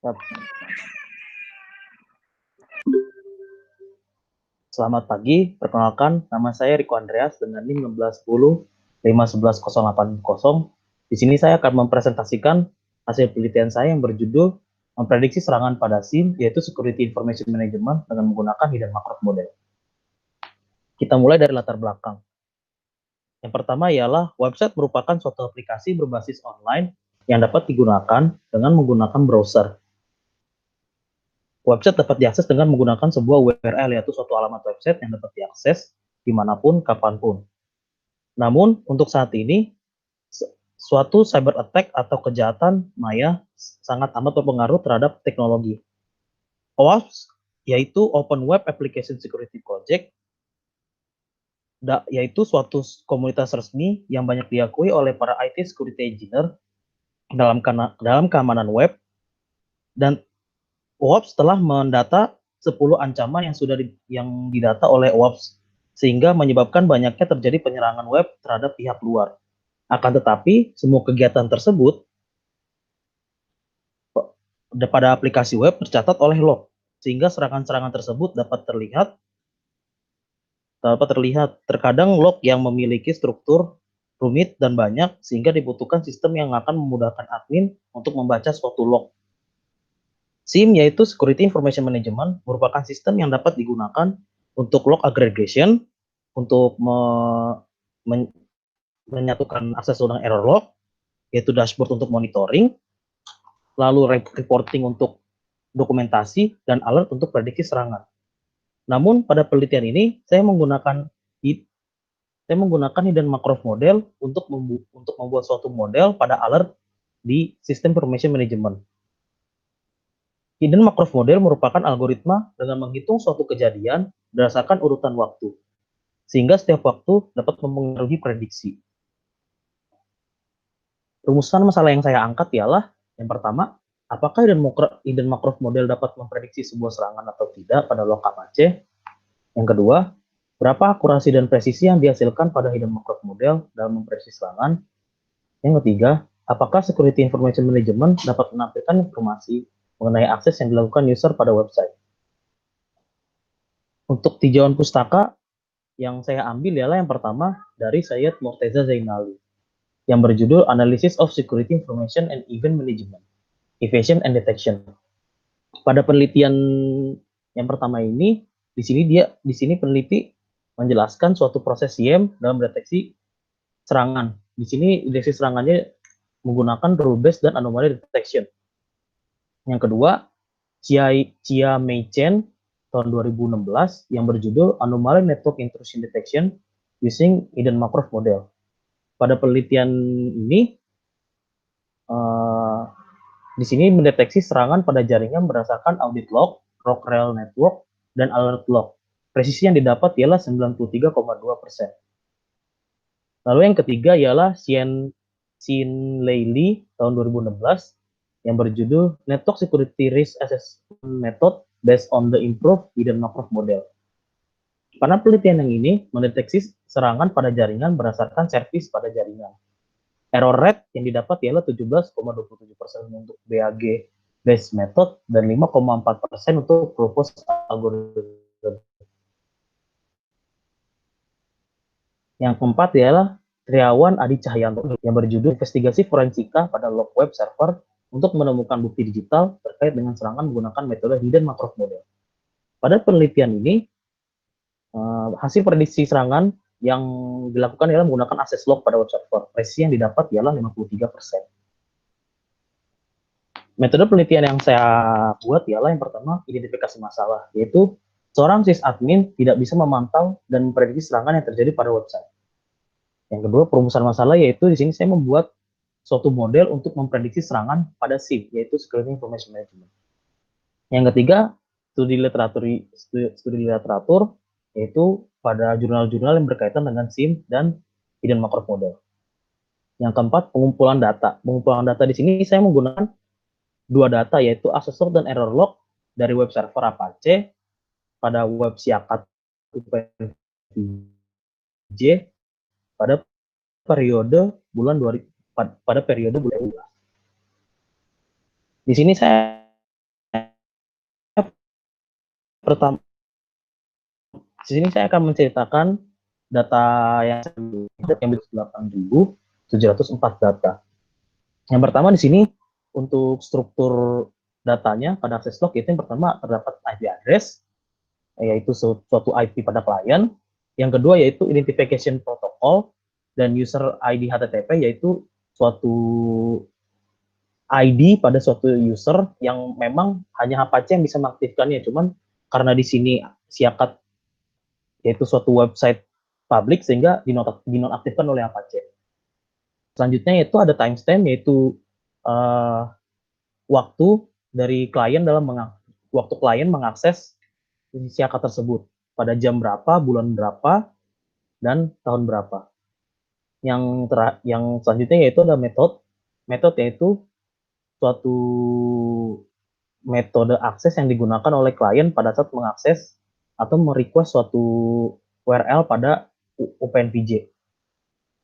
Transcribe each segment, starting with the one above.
Yap. Selamat pagi, perkenalkan nama saya Riko Andreas dengan NIM 1610 511 080. Di sini saya akan mempresentasikan hasil penelitian saya yang berjudul memprediksi serangan pada SIM, yaitu Security Information Management dengan menggunakan Hidden Macro Model. Kita mulai dari latar belakang. Yang pertama ialah website merupakan suatu aplikasi berbasis online yang dapat digunakan dengan menggunakan browser. Website dapat diakses dengan menggunakan sebuah URL, yaitu suatu alamat website yang dapat diakses dimanapun, kapanpun. Namun, untuk saat ini, suatu cyber attack atau kejahatan maya sangat amat berpengaruh terhadap teknologi. OWASP, yaitu Open Web Application Security Project, yaitu suatu komunitas resmi yang banyak diakui oleh para IT security engineer dalam keamanan web, dan OWASP telah mendata 10 ancaman yang didata oleh OWASP, sehingga menyebabkan banyaknya terjadi penyerangan web terhadap pihak luar. Akan tetapi, semua kegiatan tersebut pada aplikasi web tercatat oleh log, sehingga serangan-serangan tersebut dapat terlihat. Terkadang log yang memiliki struktur rumit dan banyak, sehingga dibutuhkan sistem yang akan memudahkan admin untuk membaca suatu log. SIM, yaitu Security Information Management, merupakan sistem yang dapat digunakan untuk log aggregation, untuk menyatukan akses dengan error log, yaitu dashboard untuk monitoring, lalu reporting untuk dokumentasi, dan alert untuk prediksi serangan. Namun pada penelitian ini saya menggunakan hidden macro model untuk membuat suatu model pada alert di sistem information management. Hidden macro model merupakan algoritma dengan menghitung suatu kejadian berdasarkan urutan waktu, sehingga setiap waktu dapat mempengaruhi prediksi. Rumusan masalah yang saya angkat ialah, yang pertama, apakah hidden macro model dapat memprediksi sebuah serangan atau tidak pada log Apache? Yang kedua, berapa akurasi dan presisi yang dihasilkan pada hidden macro model dalam memprediksi serangan? Yang ketiga, apakah Security Information Management dapat menampilkan informasi mengenai akses yang dilakukan user pada website? Untuk tinjauan pustaka yang saya ambil ialah yang pertama dari Syed Morteza Zainali yang berjudul Analysis of Security Information and Event Management, Evasion and Detection. Pada penelitian yang pertama ini, di sini peneliti menjelaskan suatu proses SIEM dalam deteksi serangan. Di sini deteksi serangannya menggunakan rule based dan anomaly detection. Yang kedua, Chia Mei Chen tahun 2016 yang berjudul Anomaly Network Intrusion Detection Using Hidden Macro Model. Pada penelitian ini, di sini mendeteksi serangan pada jaringan berdasarkan audit log, Rockrell Network, dan alert log. Presisi yang didapat ialah 93,2%. Lalu yang ketiga ialah Xin Lei Li tahun 2016 yang berjudul Network Security Risk Assessment Method Based on the Improved Hidden Macro Model. Pada penelitian yang ini mendeteksi serangan pada jaringan berdasarkan service pada jaringan. Error rate yang didapat ialah 17,27% untuk BAG based method dan 5,4% untuk proposed algorithm. Yang keempat ialah Triawan Adi Cahyanto yang berjudul Investigasi Forensika pada Log Web Server untuk menemukan bukti digital terkait dengan serangan menggunakan metode Hidden Macro Model. Pada penelitian ini, hasil prediksi serangan yang dilakukan ialah menggunakan akses log pada web server. Presisi yang didapat ialah 53%. Metode penelitian yang saya buat ialah yang pertama, identifikasi masalah, yaitu seorang sysadmin tidak bisa memantau dan memprediksi serangan yang terjadi pada website. Yang kedua, perumusan masalah, yaitu di sini saya membuat suatu model untuk memprediksi serangan pada SIM, yaitu Security Information Management. Yang ketiga, studi literatur, yaitu pada jurnal-jurnal yang berkaitan dengan SIM dan Hidden Macro Model. Yang keempat, pengumpulan data. Pengumpulan data di sini saya menggunakan dua data, yaitu access log dan error log dari web server Apache pada web Siakat UPnVJ pada periode bulan 2000, pada periode bulan 12. Di sini saya pertama, di sini saya akan menceritakan data yang 8.704 data. Yang pertama di sini untuk struktur datanya pada akses log itu yang pertama terdapat IP address, yaitu suatu IP pada klien. Yang kedua yaitu identification protocol dan user ID HTTP, yaitu suatu ID pada suatu user yang memang hanya Apache yang bisa mengaktifkannya. Cuman karena di sini siakat yaitu suatu website publik sehingga dinonaktifkan oleh Apache. Selanjutnya yaitu ada timestamp, yaitu waktu dari klien dalam waktu klien mengakses siakat tersebut pada jam berapa, bulan berapa, dan tahun berapa. Yang selanjutnya yaitu ada metode yaitu suatu metode akses yang digunakan oleh klien pada saat mengakses atau merequest suatu URL pada OpenVJ.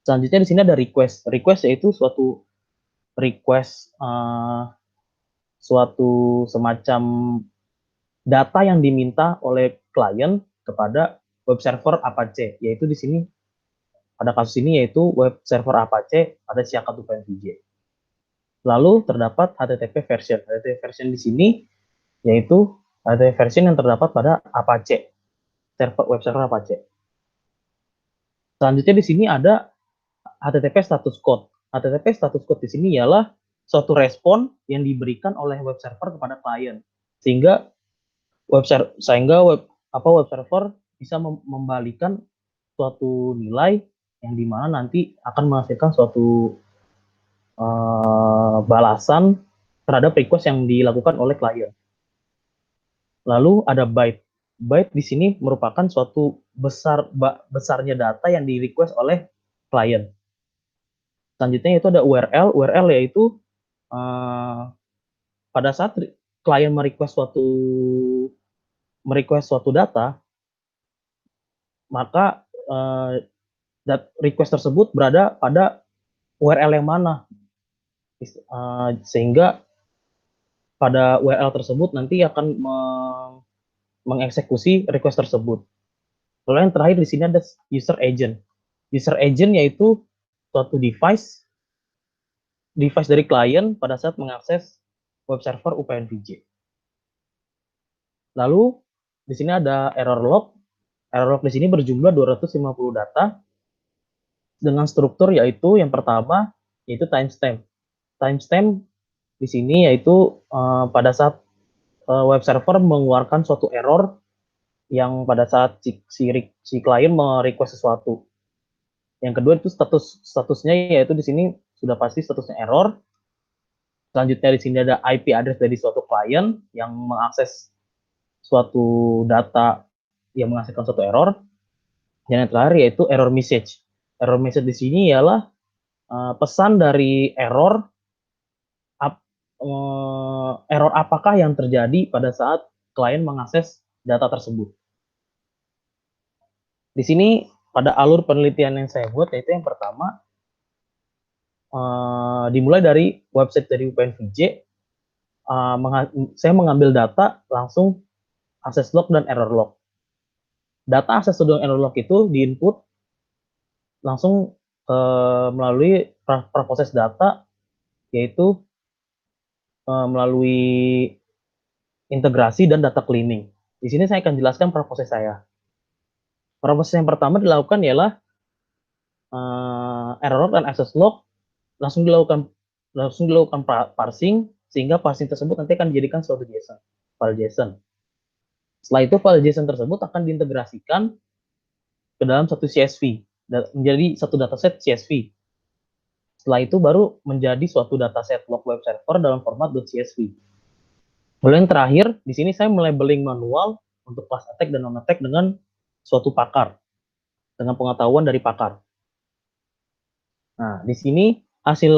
Selanjutnya di sini ada request. Request yaitu suatu request suatu semacam data yang diminta oleh klien kepada web server Apache, yaitu di sini pada kasus ini yaitu web server Apache pada siakat OpenVJ. Lalu terdapat HTTP version. HTTP version di sini yaitu HTTP version yang terdapat pada Apache, web server Apache. Selanjutnya di sini ada HTTP status code. HTTP status code di sini ialah suatu respon yang diberikan oleh web server kepada klien, sehingga web server bisa membalikan suatu nilai yang dimana nanti akan menghasilkan suatu balasan terhadap request yang dilakukan oleh klien. Lalu ada byte. Byte di sini merupakan suatu besarnya data yang di request oleh klien. Selanjutnya itu ada URL. URL yaitu pada saat klien merequest suatu data, maka request tersebut berada pada URL yang mana, sehingga pada URL tersebut nanti akan mengeksekusi request tersebut. Lalu yang terakhir di sini ada user agent. User agent yaitu suatu device dari klien pada saat mengakses web server OpenVJ. Lalu di sini ada error log. Error log di sini berjumlah 250 data dengan struktur yaitu yang pertama yaitu timestamp. Timestamp di sini yaitu pada saat web server mengeluarkan suatu error yang pada saat si klien merequest sesuatu. Yang kedua itu statusnya yaitu di sini sudah pasti statusnya error. Selanjutnya di sini ada IP address dari suatu klien yang mengakses suatu data yang menghasilkan suatu error. Dan yang terakhir yaitu error message. Error message di sini ialah pesan dari error apakah yang terjadi pada saat klien mengakses data tersebut. Di sini pada alur penelitian yang saya buat yaitu yang pertama dimulai dari website dari OpenVJ. Saya mengambil data langsung akses log dan error log. Data akses log dan error log itu diinput langsung melalui proses data, yaitu melalui integrasi dan data cleaning. Di sini saya akan jelaskan proses saya. Proses yang pertama dilakukan ialah error log dan access log langsung dilakukan parsing, sehingga parsing tersebut nanti akan dijadikan suatu JSON, file JSON. Setelah itu file JSON tersebut akan diintegrasikan ke dalam satu CSV, menjadi satu dataset CSV. Setelah itu baru menjadi suatu dataset log web server dalam format .csv. Lalu yang terakhir, di sini saya melabeling manual untuk class attack dan non attack dengan suatu pakar, dengan pengetahuan dari pakar. Nah, di sini hasil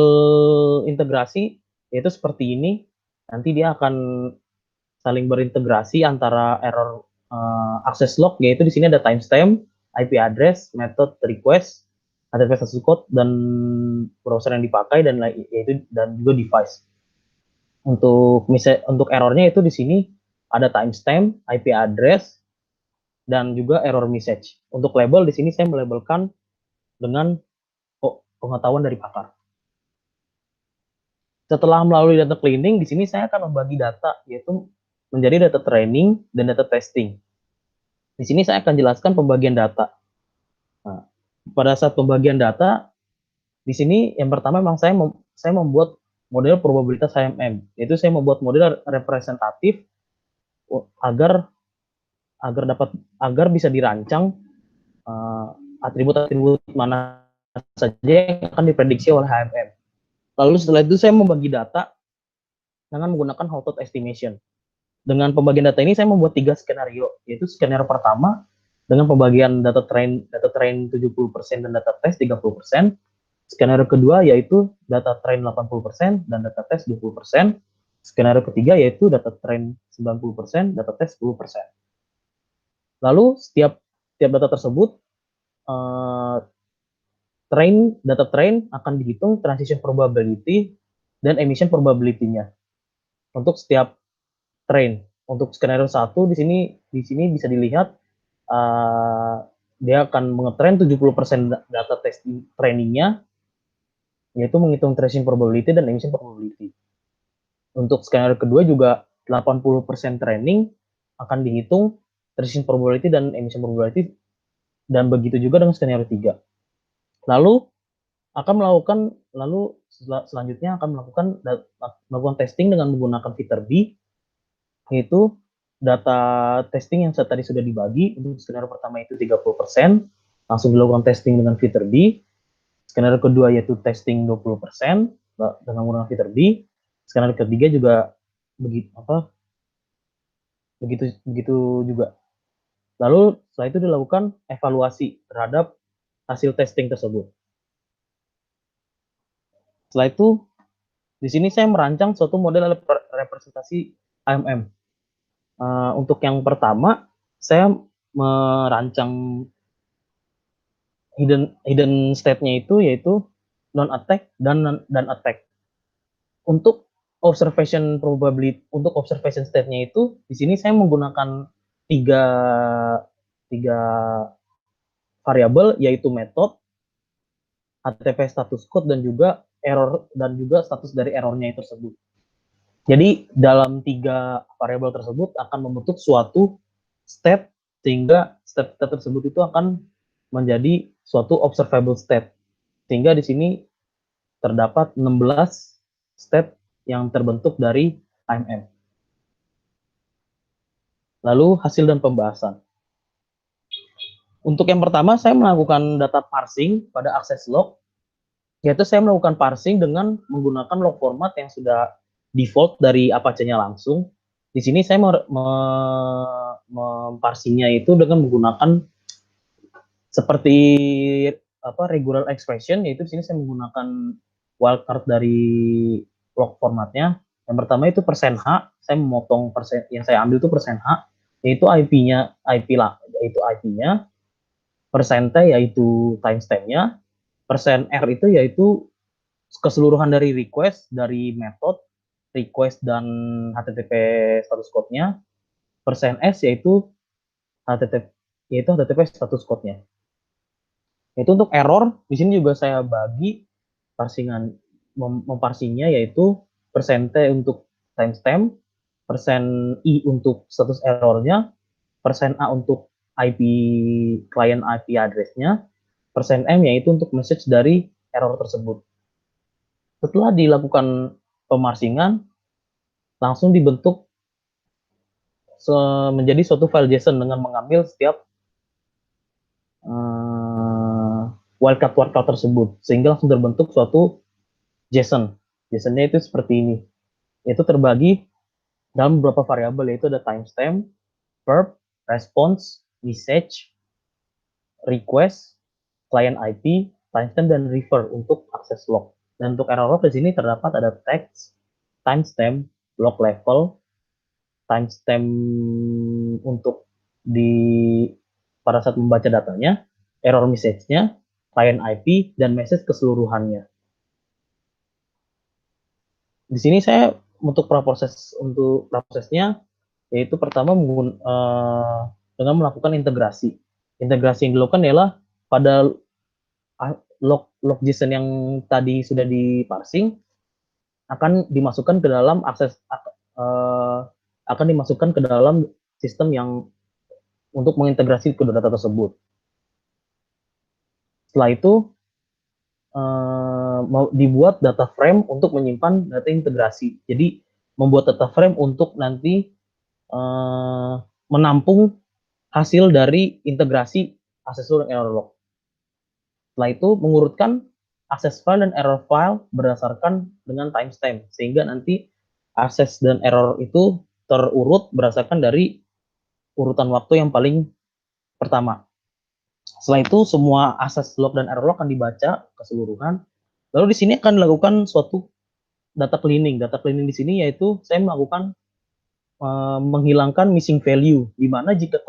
integrasi yaitu seperti ini. Nanti dia akan saling berintegrasi antara error access log, yaitu di sini ada timestamp, IP address, method request, HTTP status code, dan browser yang dipakai, dan yaitu dan juga device. Untuk errornya itu di sini ada timestamp, IP address, dan juga error message. Untuk label di sini saya melabelkan dengan pengetahuan dari pakar. Setelah melalui data cleaning, di sini saya akan membagi data, yaitu menjadi data training dan data testing. Di sini saya akan jelaskan pembagian data. Nah, pada saat pembagian data, di sini yang pertama memang saya membuat model probabilitas HMM, yaitu saya membuat model representatif agar agar bisa dirancang atribut-atribut mana saja yang akan diprediksi oleh HMM. Lalu setelah itu saya membagi data dengan menggunakan Houghton estimation. Dengan pembagian data ini saya membuat 3 skenario, yaitu skenario pertama dengan pembagian data train 70% dan data test 30%. Skenario kedua yaitu data train 80% dan data test 20%. Skenario ketiga yaitu data train 90%, data test 10%. Lalu setiap data tersebut data train akan dihitung transition probability dan emission probability-nya untuk setiap train. Untuk skenario 1 di sini bisa dilihat dia akan mengetrain 70% data trainingnya, yaitu menghitung tracing probability dan emission probability. Untuk skenario kedua juga 80% training akan dihitung tracing probability dan emission probability, dan begitu juga dengan skenario 3. Selanjutnya akan melakukan testing dengan menggunakan Viterbi, yaitu data testing yang tadi sudah dibagi. Untuk skenario pertama itu 30%, langsung dilakukan testing dengan Viterbi. Skenario kedua yaitu testing 20% dengan menggunakan Viterbi. Skenario ketiga juga begitu juga. Lalu setelah itu dilakukan evaluasi terhadap hasil testing tersebut. Setelah itu di sini saya merancang suatu model representasi HMM. Untuk yang pertama saya merancang hidden state-nya itu yaitu non attack dan attack. Untuk observation state-nya itu di sini saya menggunakan tiga variabel, yaitu metode, HTTP status code, dan juga error, dan juga status dari errornya itu tersebut. Jadi dalam 3 variabel tersebut akan membentuk suatu state, sehingga state tersebut itu akan menjadi suatu observable state. Sehingga di sini terdapat 16 state yang terbentuk dari HMM. Lalu hasil dan pembahasan. Untuk yang pertama saya melakukan data parsing pada access log, yaitu saya melakukan parsing dengan menggunakan log format yang sudah default dari Apache-nya langsung. Di sini saya memparsinya itu dengan menggunakan seperti regular expression, yaitu di sini saya menggunakan wildcard dari log formatnya. Yang pertama itu %H, saya memotong persen yang saya ambil itu %H, yaitu IP-nya, %T yaitu timestamp-nya, %R itu yaitu keseluruhan dari request dari method, request dan HTTP status code-nya, %S yaitu HTTP status code-nya. Itu untuk error, di sini juga saya bagi memparsinya yaitu %T untuk timestamp, %I untuk status errornya, %A untuk IP client IP address-nya, %M yaitu untuk message dari error tersebut. Setelah dilakukan pemarsingan, langsung dibentuk menjadi suatu file JSON dengan mengambil setiap wildcard tersebut, sehingga langsung terbentuk suatu JSON. JSON-nya itu seperti ini. Itu terbagi dalam beberapa variabel, yaitu ada timestamp, verb, response, message, request, client IP, timestamp, dan refer untuk access log. Dan untuk error log di sini terdapat ada text, timestamp, log level, timestamp untuk pada saat membaca datanya, error message-nya, client IP, dan message keseluruhannya. Di sini saya untuk prosesnya yaitu pertama dengan melakukan integrasi. Integrasi yang dilakukan ialah pada log JSON yang tadi sudah diparsing akan dimasukkan ke dalam akan dimasukkan ke dalam sistem yang untuk mengintegrasi kedua data tersebut. Setelah itu dibuat data frame untuk menyimpan data integrasi. Jadi membuat data frame untuk nanti menampung hasil dari integrasi access log dan error log. Setelah itu mengurutkan access file dan error file berdasarkan dengan timestamp, sehingga nanti access dan error itu terurut berdasarkan dari urutan waktu yang paling pertama. Setelah itu semua access log dan error log akan dibaca keseluruhan. Lalu di sini akan dilakukan suatu data cleaning. Data cleaning di sini yaitu saya melakukan menghilangkan missing value, di mana jika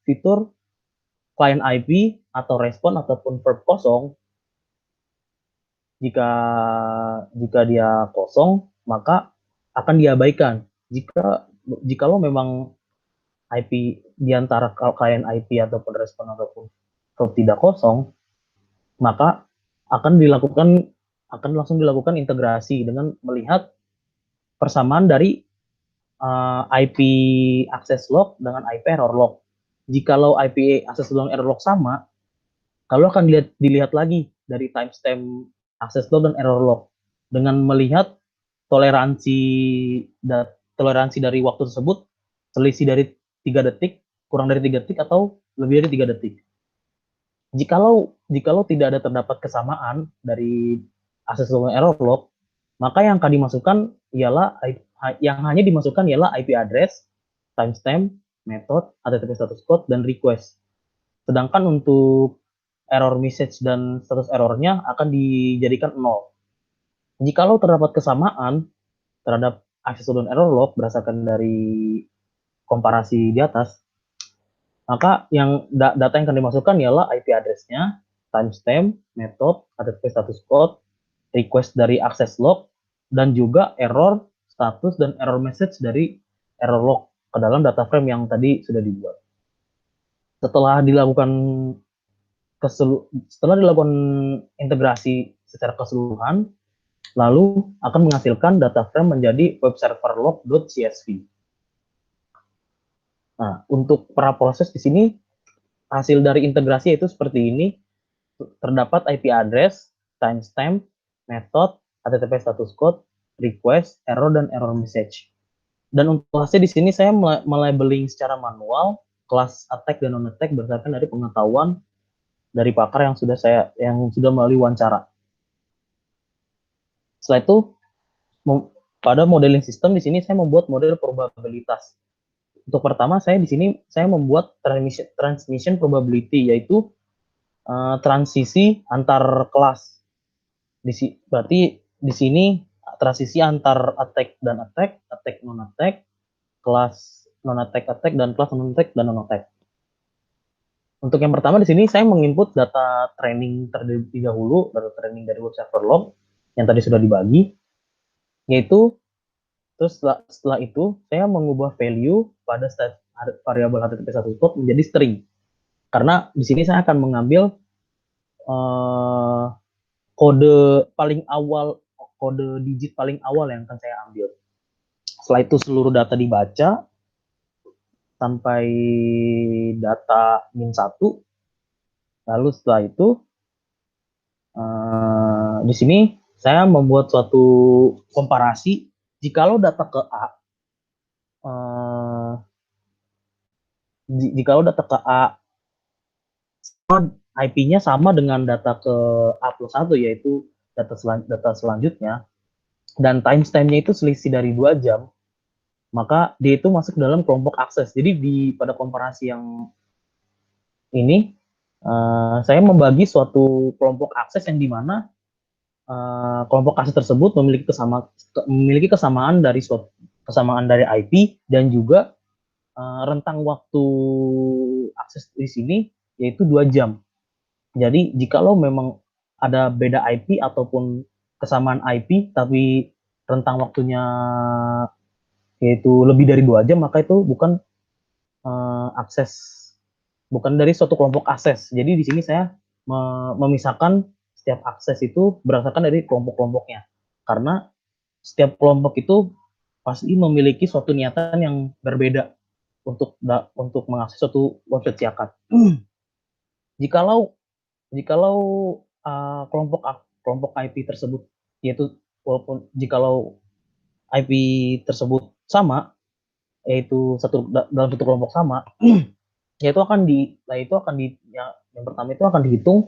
fitur client IP atau respon ataupun verb kosong, jika dia kosong maka akan diabaikan. Jika lo memang IP di antara client IP ataupun respon ataupun verb tidak kosong, maka akan langsung dilakukan integrasi dengan melihat persamaan dari IP access log dengan IP error log. Jikalau IP access log dan error log sama, kalau akan dilihat lagi dari timestamp access log dan error log dengan melihat toleransi dari waktu tersebut, selisih dari 3 detik, kurang dari 3 detik atau lebih dari 3 detik. Jikalau tidak ada terdapat kesamaan dari access log dan error log, maka yang akan dimasukkan ialah IP address, timestamp, method, HTTP status code, dan request. Sedangkan untuk error message dan status errornya akan dijadikan 0. Jikalau terdapat kesamaan terhadap access log dan error log berdasarkan dari komparasi di atas, maka data yang akan dimasukkan ialah IP address-nya, timestamp, method, HTTP status code, request dari access log, dan juga error, status, dan error message dari error log ke dalam data frame yang tadi sudah dibuat. Setelah dilakukan integrasi secara keseluruhan, lalu akan menghasilkan data frame menjadi web server log.csv. Nah, untuk para proses di sini, hasil dari integrasi itu seperti ini. Terdapat IP address, timestamp, method, HTTP status code, request, error, dan error message. Dan untuk kelasnya di sini saya melabeling secara manual kelas attack dan non attack berdasarkan dari pengetahuan dari pakar yang sudah melalui wawancara. Setelah itu pada modeling sistem di sini saya membuat model probabilitas. Untuk pertama saya membuat transmission probability, yaitu transisi antar kelas. Berarti di sini transisi antar attack dan attack non attack, kelas non attack dan kelas non attack dan non attack. Untuk yang pertama di sini saya menginput data training terlebih dahulu, data training dari web server log yang tadi sudah dibagi, yaitu terus setelah itu saya mengubah value pada variabel HTTP status code menjadi string. Karena di sini saya akan mengambil kode digit paling awal yang akan saya ambil. Setelah itu seluruh data dibaca sampai data -1. Lalu setelah itu di sini saya membuat suatu komparasi. Jikalau data ke A IP-nya sama dengan data ke A+1, yaitu data selanjutnya, dan timestamp-nya itu selisih dari 2 jam, maka dia itu masuk dalam kelompok akses. Jadi pada komparasi yang ini, saya membagi suatu kelompok akses yang dimana kelompok akses tersebut memiliki kesamaan dari IP dan juga rentang waktu akses di sini yaitu 2 jam. Jadi jikalau memang ada beda IP ataupun kesamaan IP tapi rentang waktunya yaitu lebih dari 2 jam, maka itu bukan bukan dari suatu kelompok akses. Jadi di sini saya memisahkan setiap akses itu berdasarkan dari kelompok-kelompoknya. Karena setiap kelompok itu pasti memiliki suatu niatan yang berbeda untuk mengakses suatu website siakat. jikalau jikalau kelompok kelompok IP tersebut, yaitu walaupun jikalau IP tersebut sama, yaitu dalam satu kelompok sama, yaitu akan yang pertama itu akan dihitung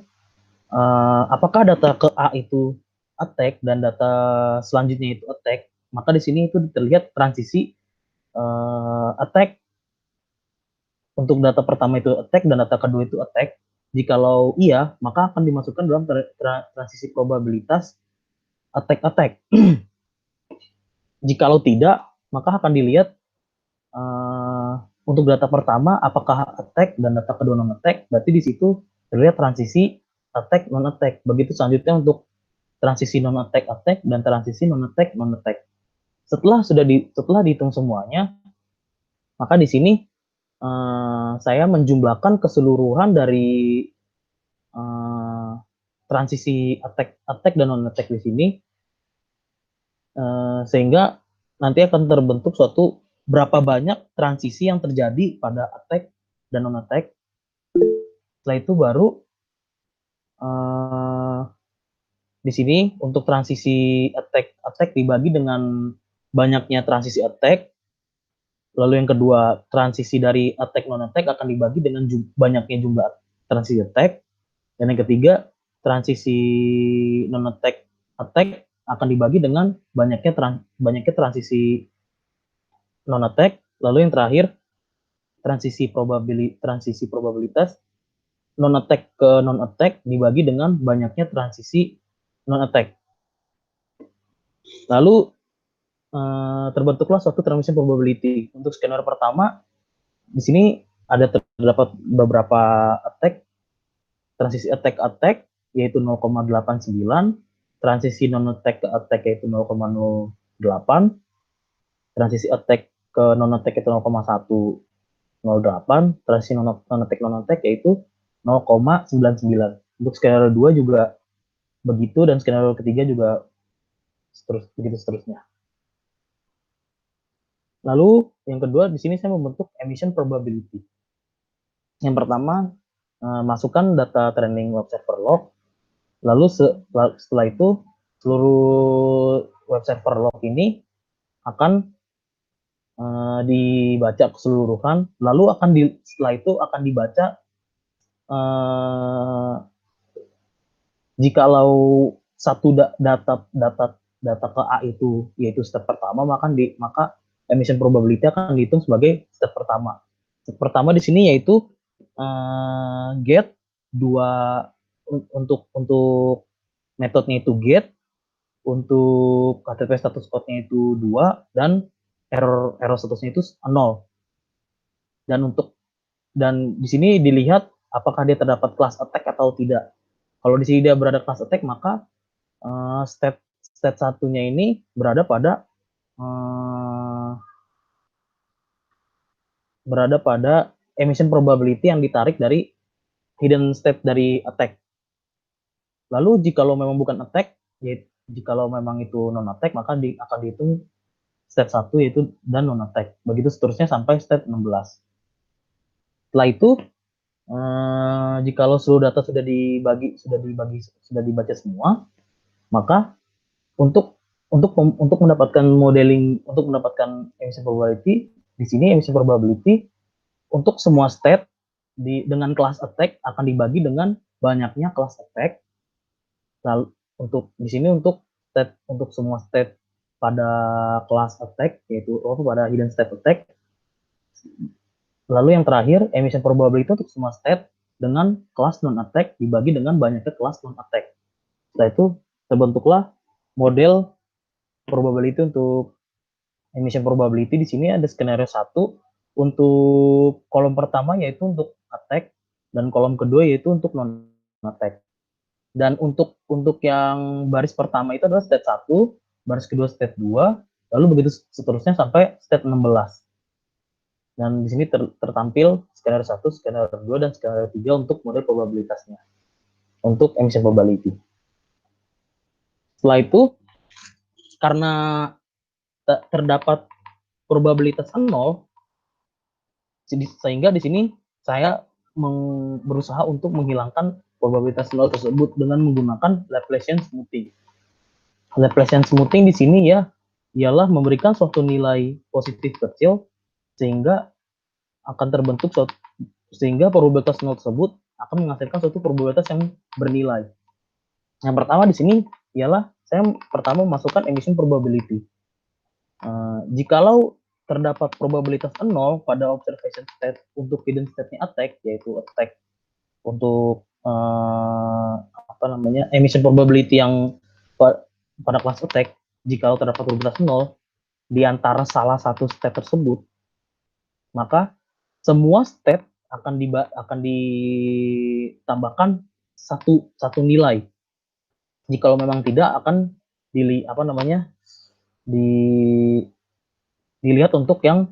apakah data ke A itu attack dan data selanjutnya itu attack. Maka di sini itu terlihat transisi attack. Untuk data pertama itu attack dan data kedua itu attack. Jikalau iya, maka akan dimasukkan dalam transisi probabilitas attack. Jikalau tidak, maka akan dilihat untuk data pertama apakah attack dan data kedua non attack. Berarti di situ terlihat transisi attack non attack. Begitu selanjutnya untuk transisi non attack dan transisi non attack. Setelah dihitung semuanya, maka di sini saya menjumlahkan keseluruhan dari transisi attack dan non attack di sini, sehingga nanti akan terbentuk suatu berapa banyak transisi yang terjadi pada attack dan non attack. Setelah itu baru di sini untuk transisi attack dibagi dengan banyaknya transisi attack. Lalu yang kedua, transisi dari attack non attack akan dibagi dengan banyaknya jumlah transisi attack. Dan yang ketiga, transisi non attack akan dibagi dengan banyaknya transisi non attack. Lalu yang terakhir, transisi probabilitas non attack ke non attack dibagi dengan banyaknya transisi non attack. Lalu terbentuklah suatu transmission probability. Untuk skenario pertama, di sini terdapat beberapa transisi attack yaitu 0,89, transisi non attack ke attack yaitu 0,08, transisi attack ke non attack itu 0,108, transisi non attack yaitu 0,99. Untuk skenario 2 juga begitu, dan skenario ketiga juga begitu seterusnya. Lalu yang kedua, di sini saya membentuk emission probability. Yang pertama, masukkan data training web server log. Lalu setelah itu seluruh web server log ini akan dibaca keseluruhan. Lalu setelah itu akan dibaca jikalau satu data ke A itu yaitu step pertama, maka emission probability akan dihitung sebagai step pertama. Step pertama di sini yaitu get untuk metodenya itu get, untuk KTP status code-nya itu 2, dan error statusnya itu 0. Dan di sini dilihat apakah dia terdapat class attack atau tidak. Kalau di sini dia berada class attack, maka state satunya ini berada pada emission probability yang ditarik dari hidden state dari attack. Lalu jikalau memang bukan attack, jikalau memang itu non attack, maka akan dihitung step 1 yaitu dan non attack. Begitu seterusnya sampai step 16. Setelah itu jikalau seluruh data sudah dibaca semua, maka untuk mendapatkan modeling, untuk mendapatkan emission probability, di sini emission probability untuk semua state dengan kelas attack akan dibagi dengan banyaknya kelas attack. Lalu di sini untuk semua state pada kelas attack, yaitu pada hidden state attack. Lalu yang terakhir, emission probability untuk semua state dengan kelas non attack dibagi dengan banyaknya kelas non attack. Setelah itu terbentuklah model probability untuk emission probability. Di sini ada skenario 1 untuk kolom pertama yaitu untuk attack, dan kolom kedua yaitu untuk non attack. Dan untuk yang baris pertama itu adalah state 1, baris kedua state 2, lalu begitu seterusnya sampai state 16. Dan di sini tertampil skenario 1, skenario 2, dan skenario 3 untuk model probabilitasnya, untuk emission probability. Setelah itu, karena terdapat probabilitas 0, sehingga di sini saya berusaha untuk menghilangkan probabilitas 0 tersebut dengan menggunakan Laplacian smoothing. Laplacian smoothing di sini ya ialah memberikan suatu nilai positif kecil sehingga akan terbentuk sehingga probabilitas 0 tersebut akan menghasilkan suatu probabilitas yang bernilai. Yang pertama di sini ialah saya pertama memasukkan emission probability. Jikalau terdapat probabilitas 0 pada observation state untuk hidden state-nya attack, yaitu attack untuk emission probability yang pada kelas attack, jikalau terdapat probabilitas 0 di antara salah satu state tersebut, maka semua state akan ditambahkan satu nilai. Jikalau memang tidak, akan dilihat untuk yang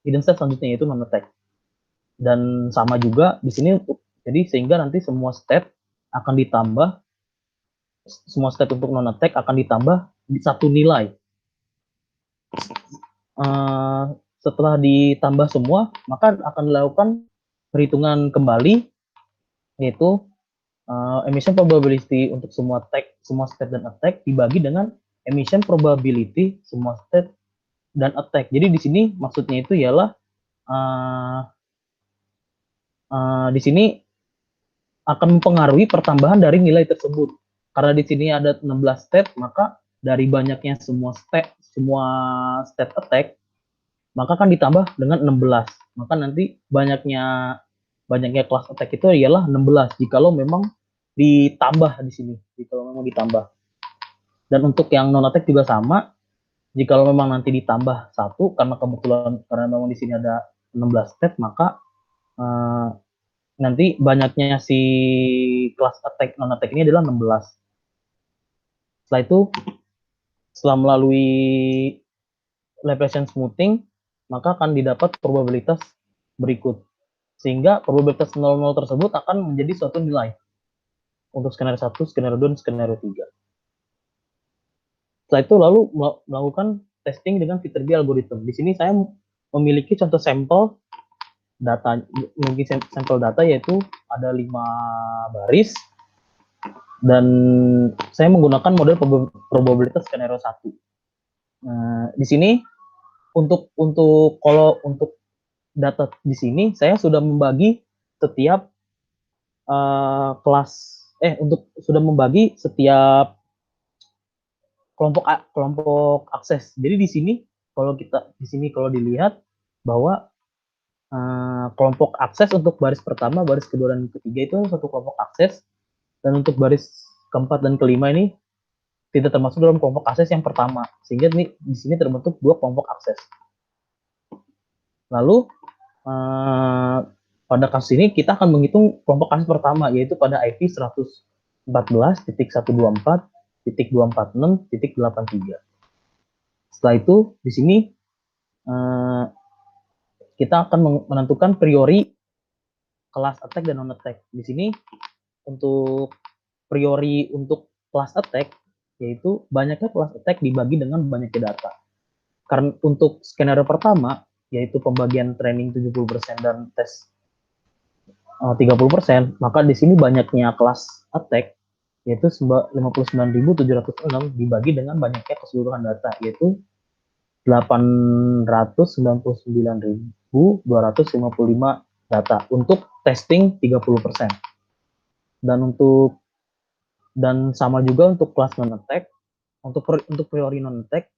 hidden state selanjutnya, yaitu non attack. Dan sama juga di sini, jadi sehingga nanti semua state untuk non attack akan ditambah di satu nilai. Setelah ditambah semua, maka akan dilakukan perhitungan kembali, yaitu emission probability untuk semua state dan attack dibagi dengan emission probability semua state dan attack. Jadi di sini maksudnya itu ialah di sini akan mempengaruhi pertambahan dari nilai tersebut. Karena di sini ada 16 state, maka dari banyaknya semua state attack, maka akan ditambah dengan 16. Maka nanti banyaknya kelas attack itu ialah 16 jikalau memang ditambah di sini, jikalau memang ditambah. Dan untuk yang non attack juga sama, jikalau memang nanti ditambah 1, karena memang di sini ada 16 state, maka nanti banyaknya si kelas attack non attack ini adalah 16. Setelah itu, setelah melalui Laplacian smoothing, maka akan didapat probabilitas berikut. Sehingga probabilitas 00 tersebut akan menjadi suatu nilai untuk skenario 1, skenario 2, dan skenario 3. Setelah itu lalu melakukan testing dengan Viterbi algorithm. Di sini saya memiliki contoh sampel data, yaitu ada 5 baris, dan saya menggunakan model probabilitas skenario 1. Di sini untuk data di sini saya sudah membagi setiap sudah membagi setiap kelompok akses. Jadi di sini kalau dilihat bahwa kelompok akses untuk baris pertama, baris kedua, dan ketiga itu satu kelompok akses, dan untuk baris keempat dan kelima ini tidak termasuk dalam kelompok akses yang pertama, sehingga di sini terbentuk 2 kelompok akses. Lalu pada kasus ini kita akan menghitung kelompok akses pertama, yaitu pada IP 114.124.246.83. Setelah itu di sini kita akan menentukan priori kelas attack dan non attack. Di sini untuk priori untuk kelas attack, yaitu banyaknya kelas attack dibagi dengan banyaknya data. Karena untuk skenario pertama, yaitu pembagian training 70% dan tes 30%, maka di sini banyaknya kelas attack, yaitu 59.706 dibagi dengan banyaknya keseluruhan data, yaitu 899.255 data untuk testing 30%. Dan sama juga untuk kelas non attack, untuk priori non attack,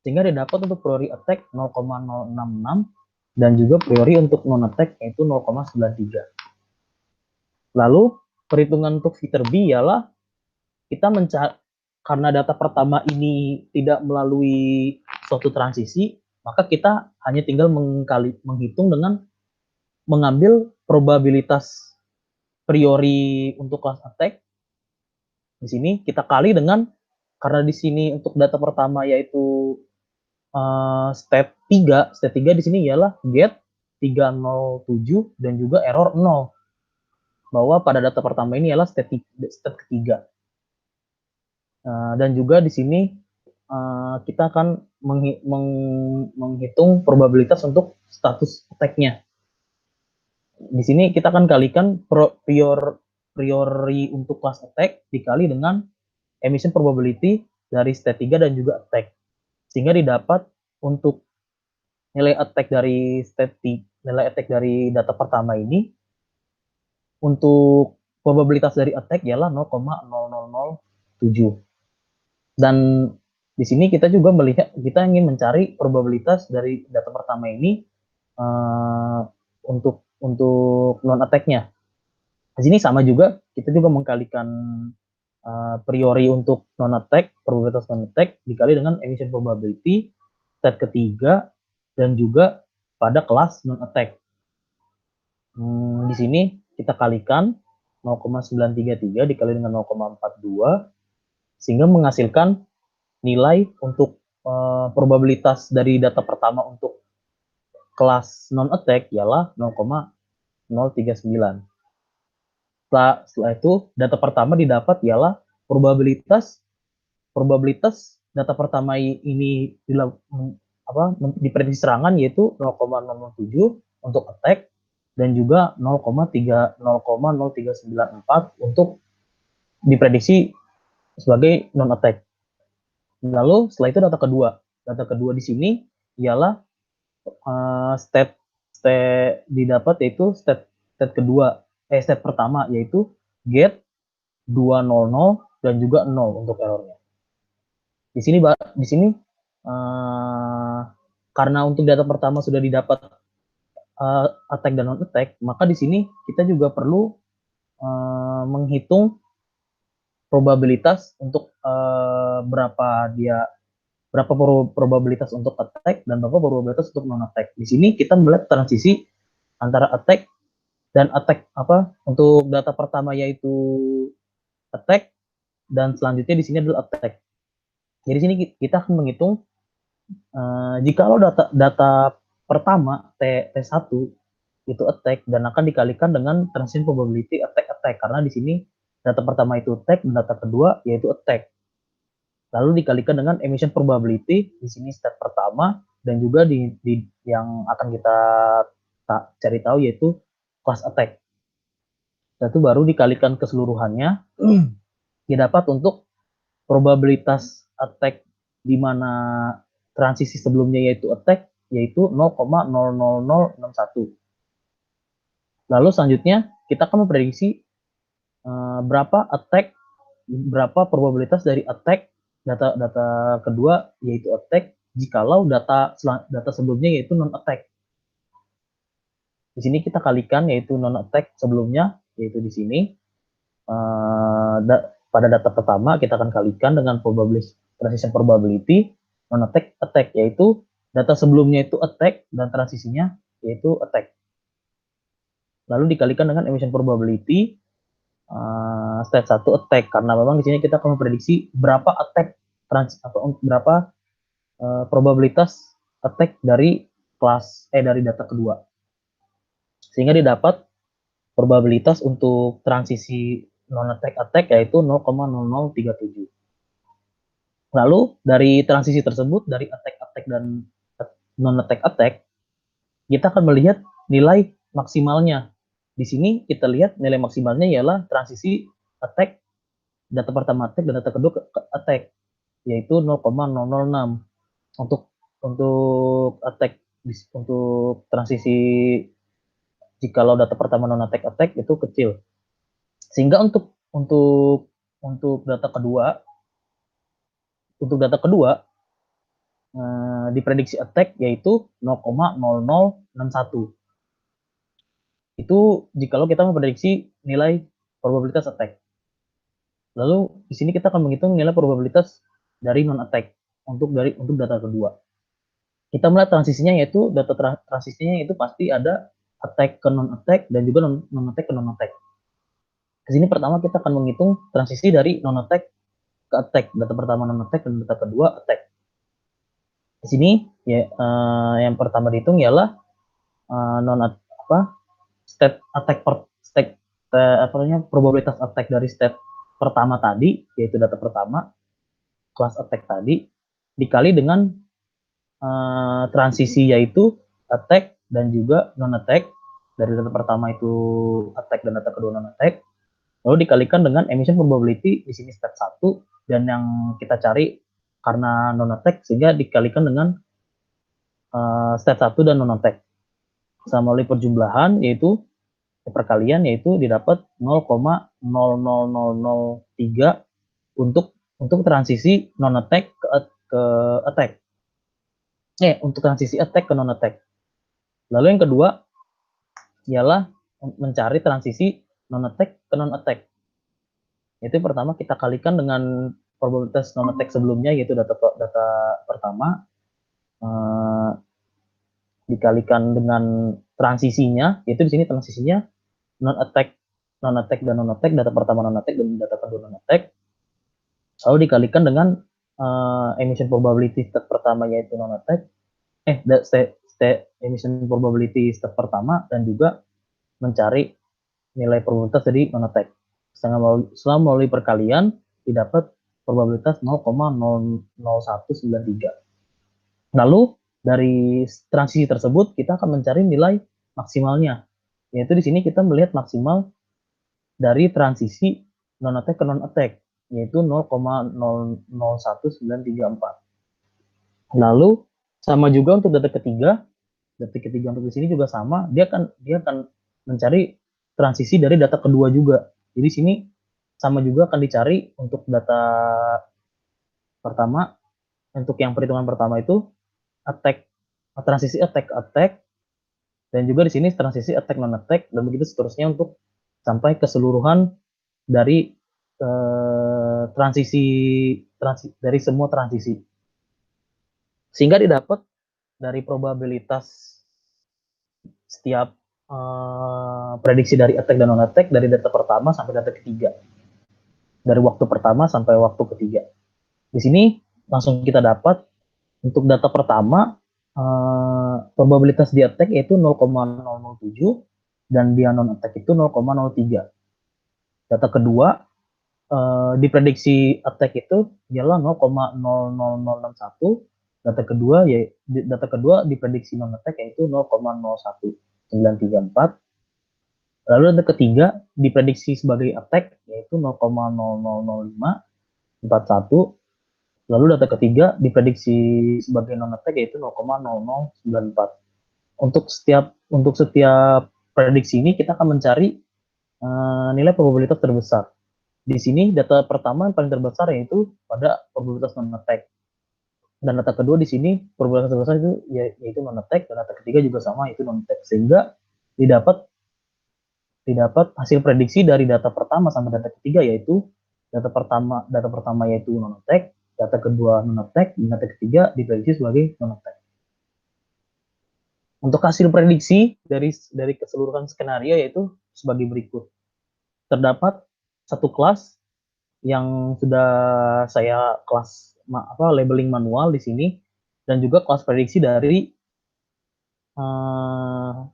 sehingga didapat untuk priori attack 0,066 dan juga priori untuk non attack yaitu 0,93. Lalu perhitungan untuk Viterbi ialah kita karena data pertama ini tidak melalui suatu transisi, maka kita hanya tinggal menghitung dengan mengambil probabilitas priori untuk kelas attack. Di sini kita kali dengan, karena di sini untuk data pertama yaitu State 3 di sini ialah get 307 dan juga error 0. Bahwa pada data pertama ini ialah state ketiga. Dan juga di sini kita akan menghitung probabilitas untuk status attack-nya. Di sini kita akan kalikan priori untuk class attack dikali dengan emission probability dari state 3 dan juga attack. Sehingga didapat untuk nilai attack dari nilai attack dari data pertama ini untuk probabilitas dari attack ialah 0,0007. Dan di sini kita juga melihat kita ingin mencari probabilitas dari data pertama ini untuk non attack-nya. Di sini sama juga kita juga mengkalikan priori untuk non attack, probabilitas non attack dikali dengan emission probability state ketiga dan juga pada kelas non attack. Di sini kita kalikan 0,933 dikali dengan 0,42 sehingga menghasilkan nilai untuk probabilitas dari data pertama untuk kelas non attack ialah 0,039. Setelah itu data pertama didapat ialah probabilitas data pertama ini diprediksi serangan yaitu 0,007 untuk attack dan juga 0,0394 untuk diprediksi sebagai non attack. Lalu setelah itu data kedua di sini ialah state didapat yaitu state pertama yaitu get 200 dan juga 0 untuk errornya. Di sini karena untuk data pertama sudah didapat attack dan non attack, maka di sini kita juga perlu menghitung probabilitas untuk berapa probabilitas untuk attack dan berapa probabilitas untuk non attack. Di sini kita melihat transisi antara attack dan attack untuk data pertama yaitu attack dan selanjutnya di sini adalah attack. Jadi sini kita akan menghitung jikalau data pertama T1 itu attack dan akan dikalikan dengan transition probability attack karena di sini data pertama itu attack dan data kedua yaitu attack. Lalu dikalikan dengan emission probability di sini step pertama dan juga di yang akan kita cari tahu yaitu class attack. Dan itu baru dikalikan keseluruhannya didapat untuk probabilitas attack di mana transisi sebelumnya yaitu attack yaitu 0,00061. Lalu selanjutnya kita akan memprediksi berapa probabilitas dari attack data kedua yaitu attack jikalau data sebelumnya yaitu non attack. Di sini kita kalikan yaitu non attack sebelumnya yaitu di sini pada data pertama kita akan kalikan dengan transition probability non attack yaitu data sebelumnya itu attack dan transisinya yaitu attack. Lalu dikalikan dengan emission probability state 1 attack karena memang di sini kita akan memprediksi berapa attack berapa probabilitas attack dari dari data kedua. Sehingga didapat probabilitas untuk transisi non attack yaitu 0,0037. Lalu dari transisi tersebut dari attack dan non attack kita akan melihat nilai maksimalnya. Di sini kita lihat nilai maksimalnya ialah transisi attack data pertama attack dan data kedua attack yaitu 0,006 untuk attack untuk transisi jikalau data pertama non attack itu kecil. Sehingga untuk data kedua diprediksi attack yaitu 0,0061. Itu jikalau kita memprediksi nilai probabilitas attack. Lalu di sini kita akan menghitung nilai probabilitas dari non attack untuk data kedua. Kita melihat transisinya yaitu transisinya itu pasti ada attack ke non attack dan juga non attack ke non attack. Di sini pertama kita akan menghitung transisi dari non attack ke attack, data pertama non attack dan data kedua attack. Di sini ya yang pertama dihitung ialah non state attack probabilitas attack dari state pertama tadi, yaitu data pertama kelas attack tadi, dikali dengan transisi, yaitu attack dan juga non attack dari data pertama itu attack dan data kedua non attack, lalu dikalikan dengan emission probability di sini step 1, dan yang kita cari karena non attack sehingga dikalikan dengan step 1 dan non attack sama melalui perjumlahan, yaitu perkalian, yaitu didapat 0,00003 untuk transisi non attack ke attack. Untuk transisi attack ke non attack. Lalu yang kedua ialah mencari transisi non attack ke non attack. Itu pertama kita kalikan dengan probabilitas non attack sebelumnya, yaitu data pertama dikalikan dengan transisinya, yaitu di sini transisinya non attack dan non attack, data pertama non attack dan data kedua non attack, lalu dikalikan dengan emission probability step pertama, yaitu non attack, emission probability step pertama, dan juga mencari nilai probabilitas dari non attack. Setelah melalui perkalian didapat probabilitas 0,00193. Lalu dari transisi tersebut kita akan mencari nilai maksimalnya, yaitu di sini kita melihat maksimal dari transisi non attack ke non attack, yaitu 0,001934. Lalu sama juga untuk data ketiga untuk di sini juga sama, dia akan mencari transisi dari data kedua juga. Jadi sini sama juga akan dicari untuk data pertama, untuk yang perhitungan pertama itu transisi attack, dan juga di sini transisi attack non attack, dan begitu seterusnya untuk sampai keseluruhan dari transisi dari semua transisi, sehingga didapat dari probabilitas setiap prediksi dari attack dan non attack dari data pertama sampai data ketiga, dari waktu pertama sampai waktu ketiga. Di sini langsung kita dapat untuk data pertama probabilitas di attack yaitu 0,007 dan dia non attack itu 0,03. Data kedua diprediksi attack itu ialah 0,00061. Data kedua diprediksi non attack yaitu 0,01934. Lalu data ketiga diprediksi sebagai attack yaitu 0,0000541. Lalu data ketiga diprediksi sebagai non attack yaitu 0,0094. Untuk setiap prediksi ini kita akan mencari nilai probabilitas terbesar. Di sini data pertama yang paling terbesar yaitu pada probabilitas non attack. Dan data kedua di sini probabilitas terbesar itu yaitu non attack, dan data ketiga juga sama yaitu non attack, sehingga didapat hasil prediksi dari data pertama sampai data ketiga, yaitu data pertama yaitu non attack, data kedua non attack, dan data ketiga diprediksi sebagai non attack. Untuk hasil prediksi dari keseluruhan skenario yaitu sebagai berikut. Terdapat satu kelas yang sudah saya labeling manual di sini, dan juga kelas prediksi dari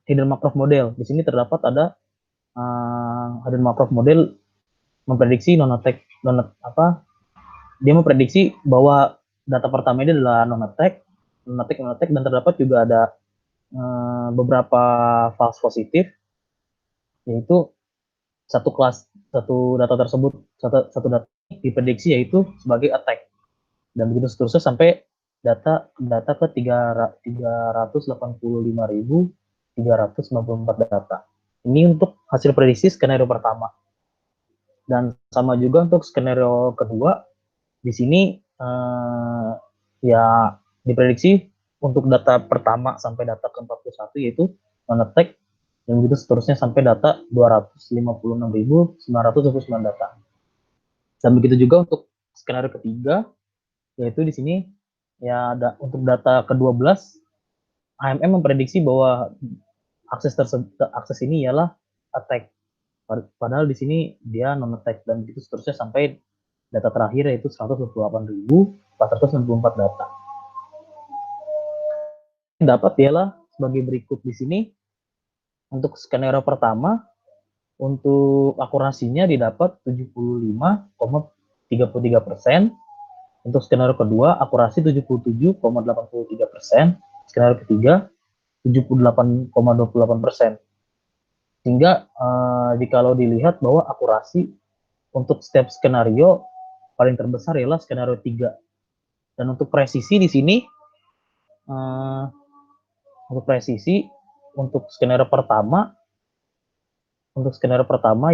hidden Markov model. Di sini terdapat ada hidden Markov model memprediksi dia memprediksi bahwa data pertama ini adalah non attack, dan terdapat juga ada beberapa false positif, yaitu satu data tersebut diprediksi yaitu sebagai attack, dan begitu seterusnya sampai data ke 385.394 data. Ini untuk hasil prediksi skenario pertama. Dan sama juga untuk skenario kedua, di sini ya diprediksi untuk data pertama sampai data ke-41 yaitu non attack, dan begitu seterusnya sampai data 256.929 data. Dan begitu juga untuk skenario ketiga, yaitu di sini ya ada untuk data ke-12, AMM memprediksi bahwa akses ini ialah attack, padahal di sini dia non attack, dan begitu seterusnya sampai data terakhir yaitu 128.494 data. dapat ialah sebagai berikut di sini. Untuk skenario pertama, untuk akurasinya didapat 75,33%. Untuk skenario kedua, akurasi 77,83%. Skenario ketiga, 78,28%. Sehingga jikalau dilihat bahwa akurasi untuk setiap skenario paling terbesar ialah skenario 3. Dan untuk presisi di sini, untuk presisi untuk skenario pertama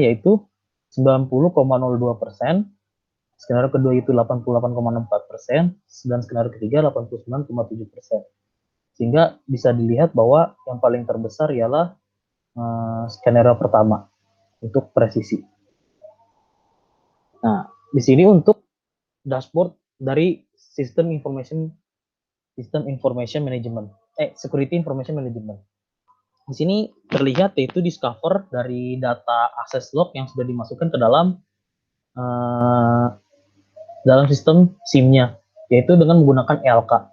yaitu 90,02%, skenario kedua itu 88,64%, dan skenario ketiga 89,7%. Sehingga bisa dilihat bahwa yang paling terbesar ialah skenario pertama untuk presisi. Nah, di sini untuk dashboard dari Security Information Management. Di sini terlihat yaitu discover dari data access log yang sudah dimasukkan ke dalam sistem SIM-nya, yaitu dengan menggunakan ELK.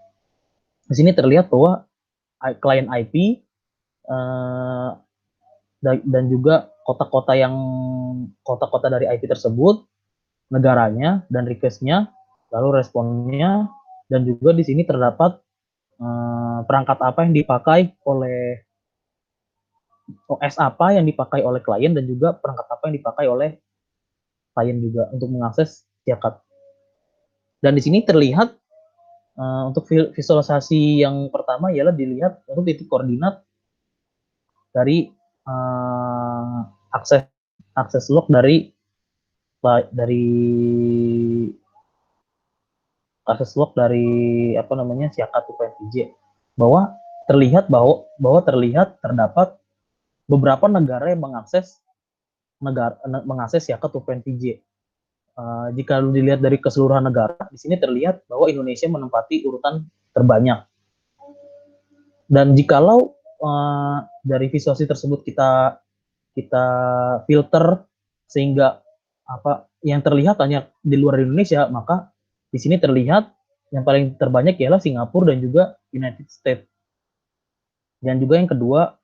Di sini terlihat bahwa klien IP dan juga kota-kota dari IP tersebut, negaranya dan request-nya, lalu responnya, dan juga di sini terdapat perangkat apa yang dipakai oleh OS apa yang dipakai oleh klien, dan juga perangkat apa yang dipakai oleh klien juga untuk mengakses siakat. Dan di sini terlihat untuk visualisasi yang pertama ialah dilihat untuk titik koordinat dari akses log dari siakat 2.5G, bahwa terdapat beberapa negara yang mengakses siakat 2.5G. Jika dilihat dari keseluruhan negara, di sini terlihat bahwa Indonesia menempati urutan terbanyak. Dan jikalau dari visualisasi tersebut kita filter sehingga yang terlihat hanya di luar Indonesia, maka di sini terlihat yang paling terbanyak ialah Singapura dan juga United States. Dan juga yang kedua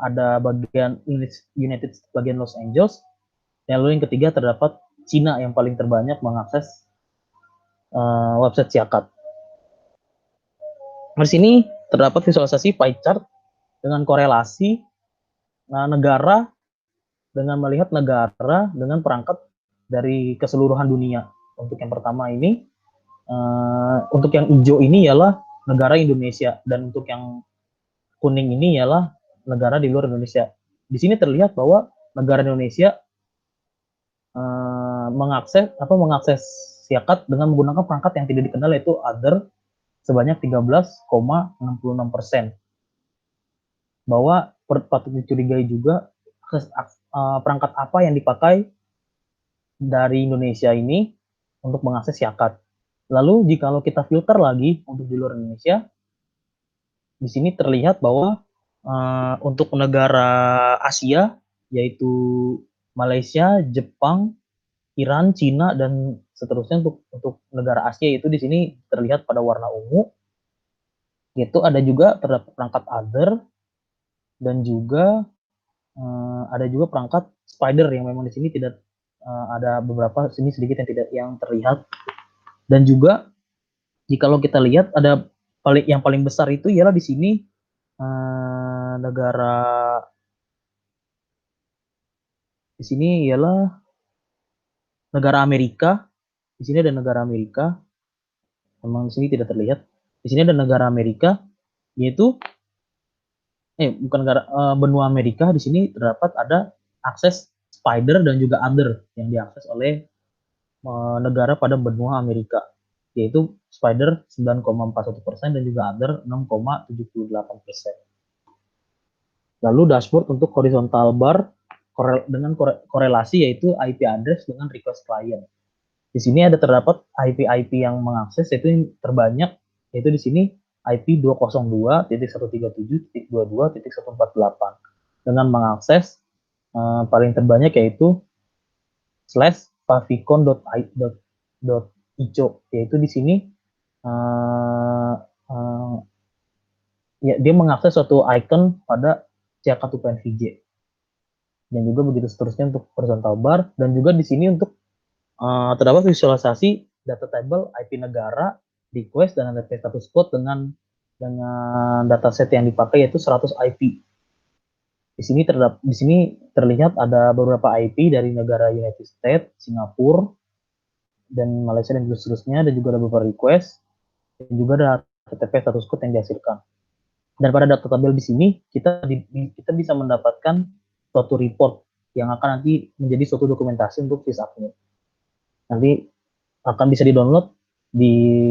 ada bagian United States bagian Los Angeles. Lalu yang ketiga terdapat Cina yang paling terbanyak mengakses website siakat. Di sini terdapat visualisasi pie chart dengan korelasi negara dengan melihat negara dengan perangkat dari keseluruhan dunia. Untuk yang pertama ini, untuk yang hijau ini ialah negara Indonesia, dan untuk yang kuning ini ialah negara di luar Indonesia. Di sini terlihat bahwa negara Indonesia mengakses siakat dengan menggunakan perangkat yang tidak dikenal, yaitu other, sebanyak 13,66%. Bahwa patut dicurigai juga perangkat apa yang dipakai dari Indonesia ini untuk mengakses siakat. Lalu jikalau kita filter lagi untuk di luar Indonesia, di sini terlihat bahwa untuk negara Asia yaitu Malaysia, Jepang, Iran, Cina, dan seterusnya. Untuk negara Asia itu di sini terlihat pada warna ungu. Itu ada juga terdapat perangkat other, dan juga ada juga perangkat spider yang memang di sini tidak ada beberapa sini sedikit yang terlihat. Dan juga jikalau kita lihat ada yang paling besar itu ialah di sini di sini ialah negara Amerika. Di sini ada negara Amerika. Memang di sini tidak terlihat. Di sini ada negara Amerika, yaitu bukan negara benua Amerika. Di sini terdapat ada akses spider dan juga other yang diakses oleh negara pada benua Amerika, yaitu spider 9,41% dan juga other 6,78%. Lalu dashboard untuk horizontal bar dengan korelasi yaitu IP address dengan request client. Di sini ada terdapat IP yang mengakses, yaitu yang terbanyak, yaitu di sini IP 202.137.22.148 dengan mengakses paling terbanyak yaitu /favicon.ico, yaitu di sini ya dia mengakses suatu icon pada CH4PNVJ, dan juga begitu seterusnya untuk horizontal bar, dan juga di sini untuk terdapat visualisasi data table IP negara, request, dan NTP status code dengan dataset yang dipakai yaitu 100 IP. Di sini terlihat ada beberapa IP dari negara United States, Singapura, dan Malaysia, dan seterusnya, dan juga ada beberapa request, dan juga ada HTTP status code yang dihasilkan. Dan pada data tabel di sini kita bisa mendapatkan suatu report yang akan nanti menjadi suatu dokumentasi untuk sysadmin. Nanti akan bisa di-download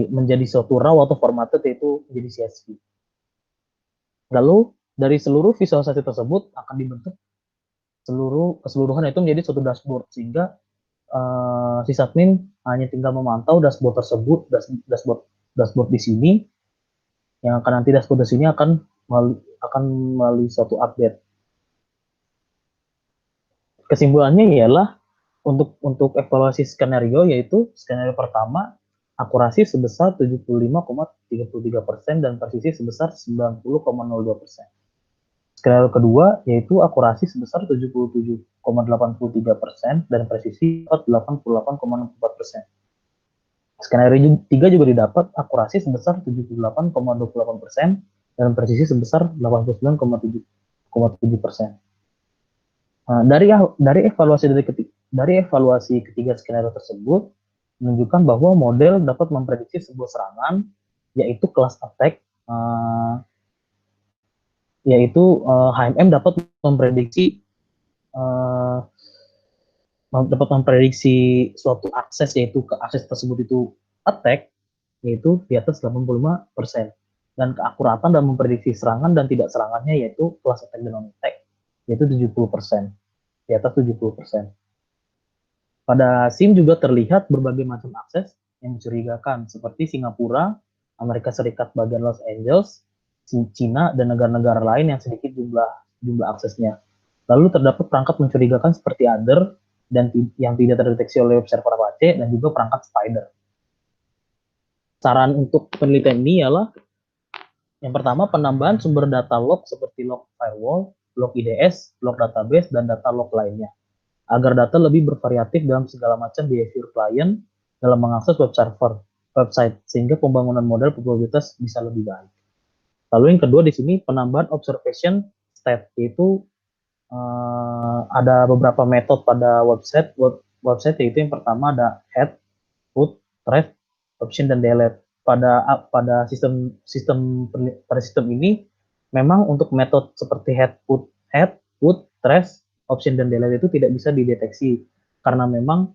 menjadi suatu RAW atau formatted, yaitu menjadi CSV. Lalu dari seluruh visualisasi tersebut akan dibentuk keseluruhan itu menjadi suatu dashboard, sehingga sysadmin hanya tinggal memantau dashboard tersebut, dashboard di sini, yang akan nanti dashboard di sini akan melalui suatu update. Kesimpulannya ialah untuk evaluasi skenario, yaitu skenario pertama akurasi sebesar 75,33% dan presisi sebesar 90,02%. Skenario kedua yaitu akurasi sebesar 77,83% dan presisi 88,64%. Skenario 3 juga didapat akurasi sebesar 78,28% dan presisi sebesar 89,7%. Dari evaluasi ketiga skenario tersebut menunjukkan bahwa model dapat memprediksi sebuah serangan, yaitu class attack, yaitu HMM dapat memprediksi suatu akses, yaitu ke akses tersebut itu attack, yaitu di atas 85%, dan keakuratan dalam memprediksi serangan dan tidak serangannya yaitu class attack dan non attack, yaitu 70%, di atas 70%. Pada SIM juga terlihat berbagai macam akses yang mencurigakan, seperti Singapura, Amerika Serikat bagian Los Angeles, Cina, dan negara-negara lain yang sedikit jumlah aksesnya. Lalu terdapat perangkat mencurigakan seperti Other, dan yang tidak terdeteksi oleh observer Apache, dan juga perangkat Spider. Saran untuk penelitian ini ialah yang pertama, penambahan sumber data log seperti log firewall, log IDS, log database, dan data log lainnya, agar data lebih bervariatif dalam segala macam behavior client dalam mengakses website, sehingga pembangunan model probabilitas bisa lebih baik. Lalu yang kedua di sini penambahan observation state, yaitu ada beberapa metode pada website, yaitu yang pertama ada head, put, trace, option, dan delete. Pada sistem ini memang untuk metode seperti head, put, trace, option, dan delete itu tidak bisa dideteksi, karena memang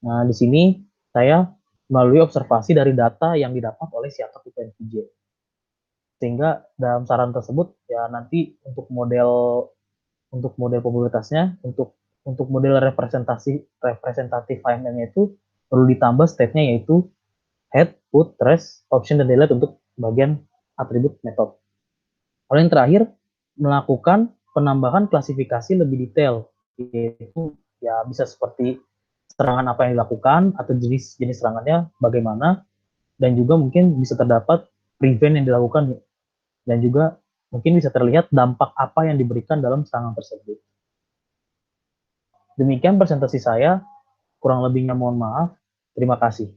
di sini saya melalui observasi dari data yang didapat oleh CH4PNVJ. Sehingga dalam saran tersebut ya nanti untuk model probabilitasnya, untuk model representatif HMM-nya itu perlu ditambah state-nya, yaitu head, put, trace, option, dan delete untuk bagian atribut metode. Lalu yang terakhir, melakukan penambahan klasifikasi lebih detail, yaitu ya bisa seperti serangan apa yang dilakukan atau jenis serangannya bagaimana, dan juga mungkin bisa terdapat prevent yang dilakukan, dan juga mungkin bisa terlihat dampak apa yang diberikan dalam serangan tersebut. Demikian presentasi saya, kurang lebihnya mohon maaf. Terima kasih.